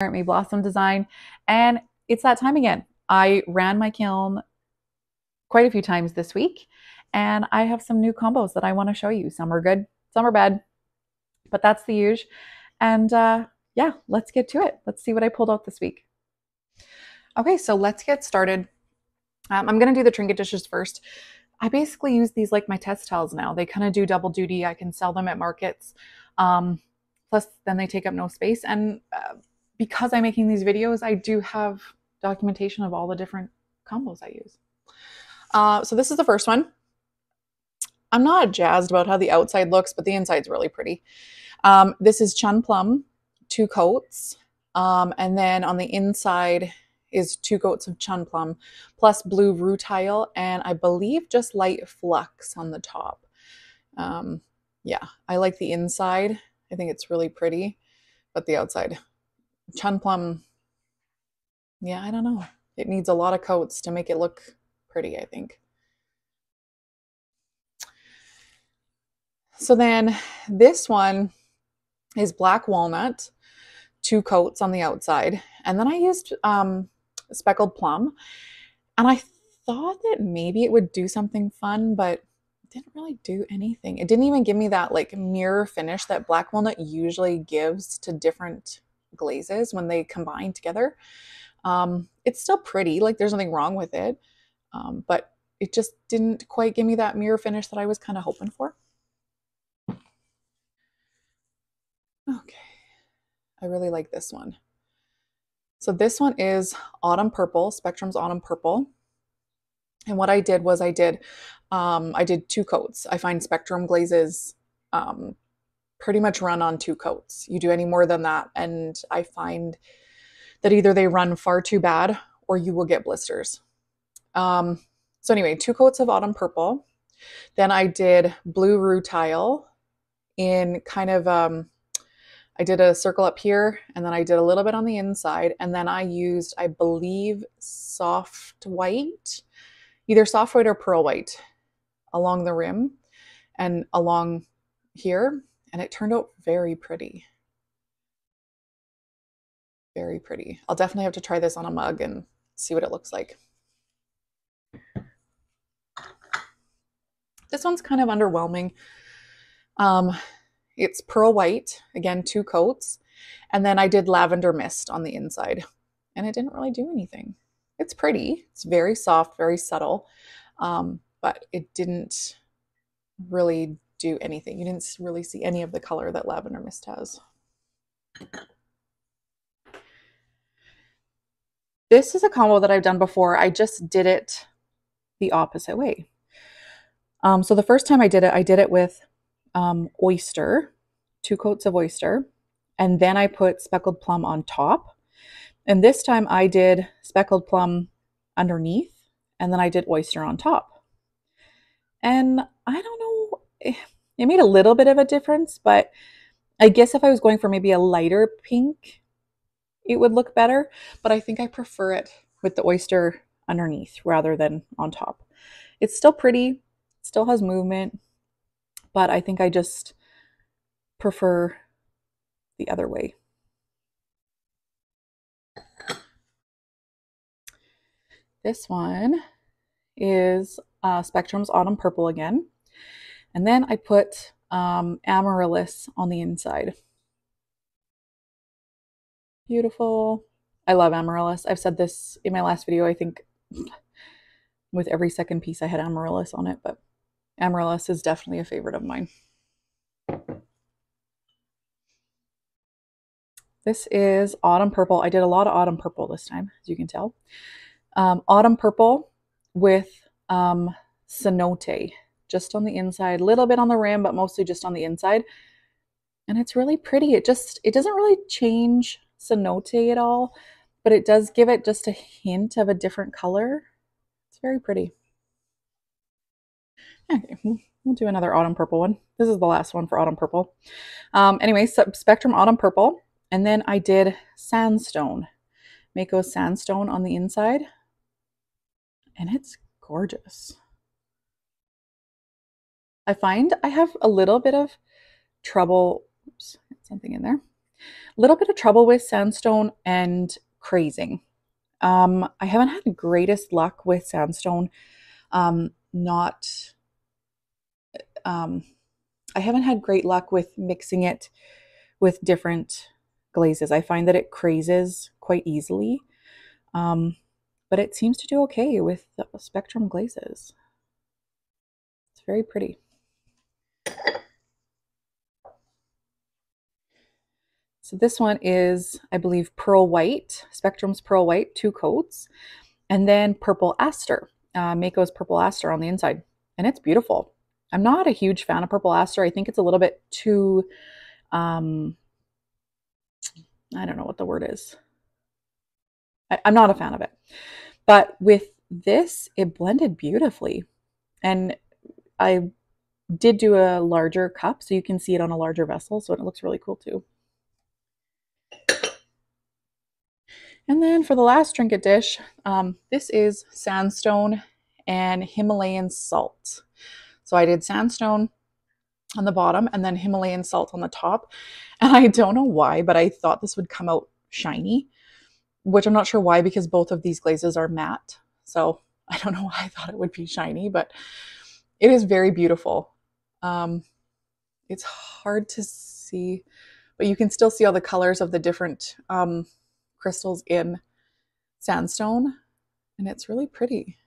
May Blossom design, and it's that time again. I ran my kiln quite a few times this week, and I have some new combos that I want to show you. Some are good, some are bad, but that's the usual. And yeah, let's get to it. Let's see what I pulled out this week. Okay, so let's get started. I'm going to do the trinket dishes first. I basically use these like my test towels now. They kind of do double duty. I can sell them at markets. Plus, then they take up no space. And because I'm making these videos, I do have documentation of all the different combos I use. So this is the first one. I'm not jazzed about how the outside looks, but the inside's really pretty. This is Chun Plum, 2 coats. And then on the inside is 2 coats of Chun Plum, plus blue rutile, and I believe just light flux on the top. Yeah, I like the inside. I think it's really pretty, but the outside, Chun Plum, yeah, I don't know. It needs a lot of coats to make it look pretty, I think. So then this one is Black Walnut, 2 coats on the outside. And then I used Speckled Plum. And I thought that maybe it would do something fun, but it didn't really do anything. It didn't even give me that like mirror finish that Black Walnut usually gives to different glazes when they combine together. It's still pretty, like there's nothing wrong with it, but it just didn't quite give me that mirror finish that I was kind of hoping for. Okay, I really like this one. So this one is Autumn Purple, Spectrum's Autumn Purple. And what I did was I did 2 coats. I find Spectrum glazes pretty much run on 2 coats. You do any more than that, and I find that either they run far too bad or you will get blisters. So anyway, 2 coats of Autumn Purple. Then I did blue rutile in kind of, I did a circle up here, and then I did a little bit on the inside, and then I used, I believe, soft white, either soft white or pearl white along the rim and along here, and it turned out very pretty. Very pretty. I'll definitely have to try this on a mug and see what it looks like. This one's kind of underwhelming. It's pearl white, again, 2 coats, and then I did lavender mist on the inside, and it didn't really do anything. It's pretty. It's very soft, very subtle, but it didn't really do anything. You didn't really see any of the color that lavender mist has. This is a combo that I've done before. I just did it the opposite way. So the first time I did it with oyster, 2 coats of oyster, and then I put Speckled Plum on top. And this time I did Speckled Plum underneath, and then I did oyster on top. And I don't know, it made a little bit of a difference, but I guess if I was going for maybe a lighter pink, it would look better. But I think I prefer it with the oyster underneath rather than on top. It's still pretty, still has movement, but I think I just prefer the other way. This one is Spectrum's Autumn Purple again. And then I put Amaryllis on the inside. Beautiful. I love Amaryllis. I've said this in my last video, I think with every second piece I had Amaryllis on it, but Amaryllis is definitely a favorite of mine. This is Autumn Purple. I did a lot of Autumn Purple this time, as you can tell. Autumn Purple with Cenote, just on the inside, a little bit on the rim, but mostly just on the inside. And it's really pretty. It doesn't really change Cenote at all, but it does give it just a hint of a different color. It's very pretty. Okay, we'll do another Autumn Purple one. This is the last one for Autumn Purple. Anyway, Spectrum Autumn Purple. And then I did Sandstone, Mako Sandstone on the inside. And it's gorgeous. I find I have a little bit of trouble, oops, something in there. Little bit of trouble with sandstone and crazing. I haven't had the greatest luck with sandstone. Not I haven't had great luck with mixing it with different glazes. I find that it crazes quite easily, but it seems to do okay with the Spectrum glazes. It's very pretty. So this one is, I believe, Pearl White, Spectrum's Pearl White, 2 coats, and then Purple Aster, Mako's Purple Aster on the inside, and it's beautiful. I'm not a huge fan of Purple Aster. I think it's a little bit too, I don't know what the word is. I'm not a fan of it. But with this, it blended beautifully. And I did do a larger cup, so you can see it on a larger vessel, so it looks really cool too. And then for the last trinket dish, this is sandstone and Himalayan salt. So I did sandstone on the bottom and then Himalayan salt on the top. And I don't know why, but I thought this would come out shiny, which I'm not sure why, because both of these glazes are matte. So I don't know why I thought it would be shiny, but it is very beautiful. It's hard to see, but you can still see all the colors of the different crystals in sandstone, and it's really pretty.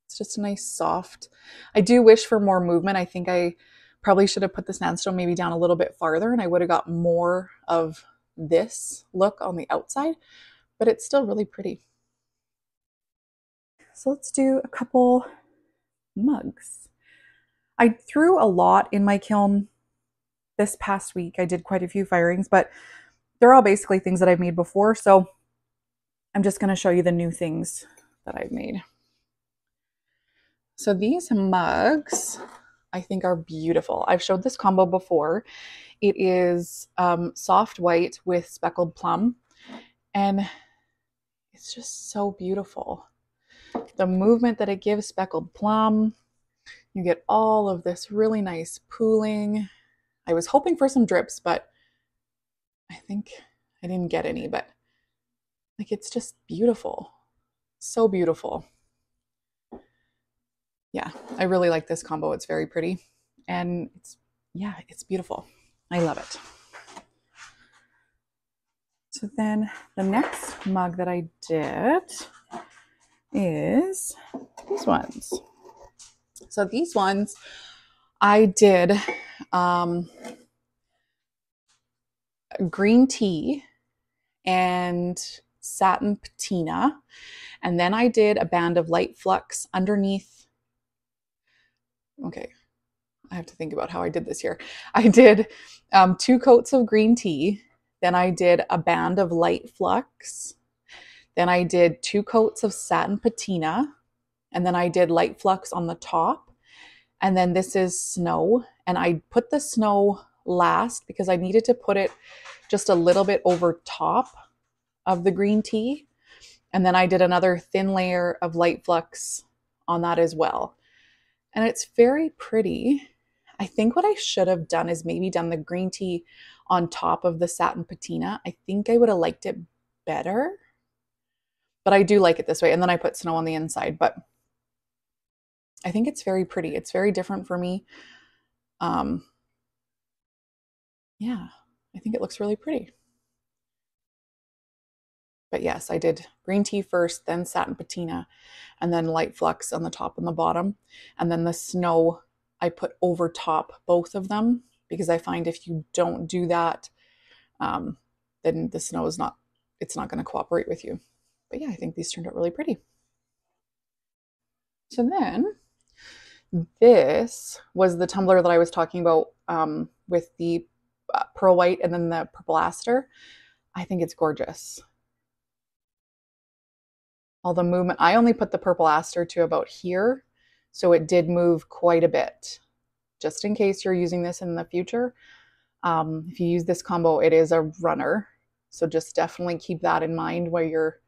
It's just a nice soft. I do wish for more movement. I think I probably should have put the sandstone maybe down a little bit farther and I would have got more of this look on the outside, but it's still really pretty. So let's do a couple mugs. I threw a lot in my kiln this past week. I did quite a few firings, but they're all basically things that I've made before. So I'm just going to show you the new things that I've made. So these mugs, I think, are beautiful. I've showed this combo before. It is soft white with speckled plum, and it's just so beautiful. The movement that it gives speckled plum, you get all of this really nice pooling. I was hoping for some drips, but I think I didn't get any, but like, it's just beautiful. So beautiful. Yeah, I really like this combo. It's very pretty. And it's beautiful. I love it. So then the next mug that I did is these ones. So these ones I did green tea and satin patina. And then I did a band of light flux underneath. Okay, I have to think about how I did this here. I did 2 coats of green tea. Then I did a band of light flux. Then I did 2 coats of satin patina. And then I did light flux on the top. And then this is snow. And I put the snow last because I needed to put it just a little bit over top of the green tea. And then I did another thin layer of light flux on that as well. And it's very pretty. I think what I should have done is maybe done the green tea on top of the satin patina. I think I would have liked it better, but I do like it this way. And then I put snow on the inside, but I think it's very pretty. It's very different for me. Yeah, I think it looks really pretty. But yes, I did green tea first, then satin patina, and then light flux on the top and the bottom. And then the snow I put over top both of them, because I find if you don't do that, then the snow is not, it's not going to cooperate with you. But yeah, I think these turned out really pretty. So then this was the tumbler that I was talking about with the pearl white and then the purple aster. I think it's gorgeous. All the movement, I only put the purple aster to about here, so it did move quite a bit. Just in case you're using this in the future, if you use this combo, it is a runner. So just definitely keep that in mind while you're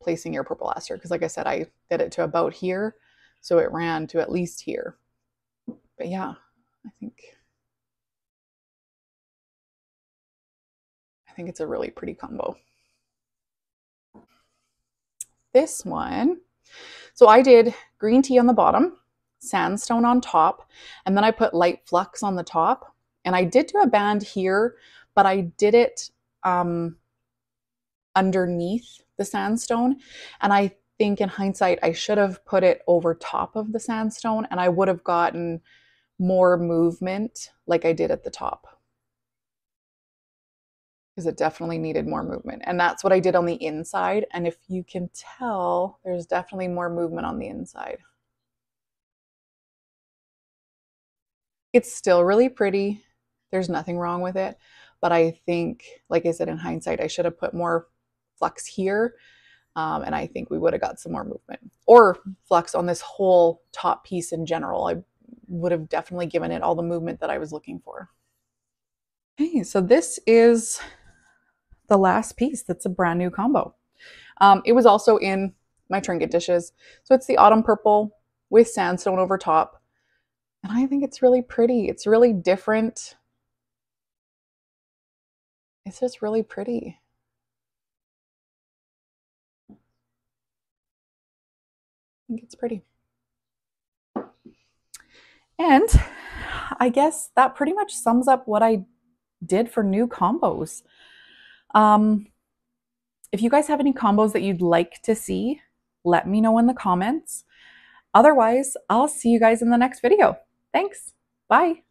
placing your purple aster. Because like I said, I did it to about here, so it ran to at least here. But yeah, I think think it's a really pretty combo. This one, so I did green tea on the bottom, sandstone on top, and then I put light flux on the top. And I did do a band here, but I did it underneath the sandstone. And I think in hindsight, I should have put it over top of the sandstone, and I would have gotten more movement like I did at the top, because it definitely needed more movement. And that's what I did on the inside. And if you can tell, there's definitely more movement on the inside. It's still really pretty. There's nothing wrong with it. But I think, like I said, in hindsight, I should have put more flux here. And I think we would have got some more movement, or flux on this whole top piece in general. I would have definitely given it all the movement that I was looking for. Okay, so this is the last piece that's a brand new combo. It was also in my trinket dishes. So it's the autumn purple with sandstone over top. And I think it's really pretty. It's really different. It's just really pretty. I think it's pretty. And I guess that pretty much sums up what I did for new combos. If you guys have any combos that you'd like to see, let me know in the comments. Otherwise, I'll see you guys in the next video. Thanks. Bye.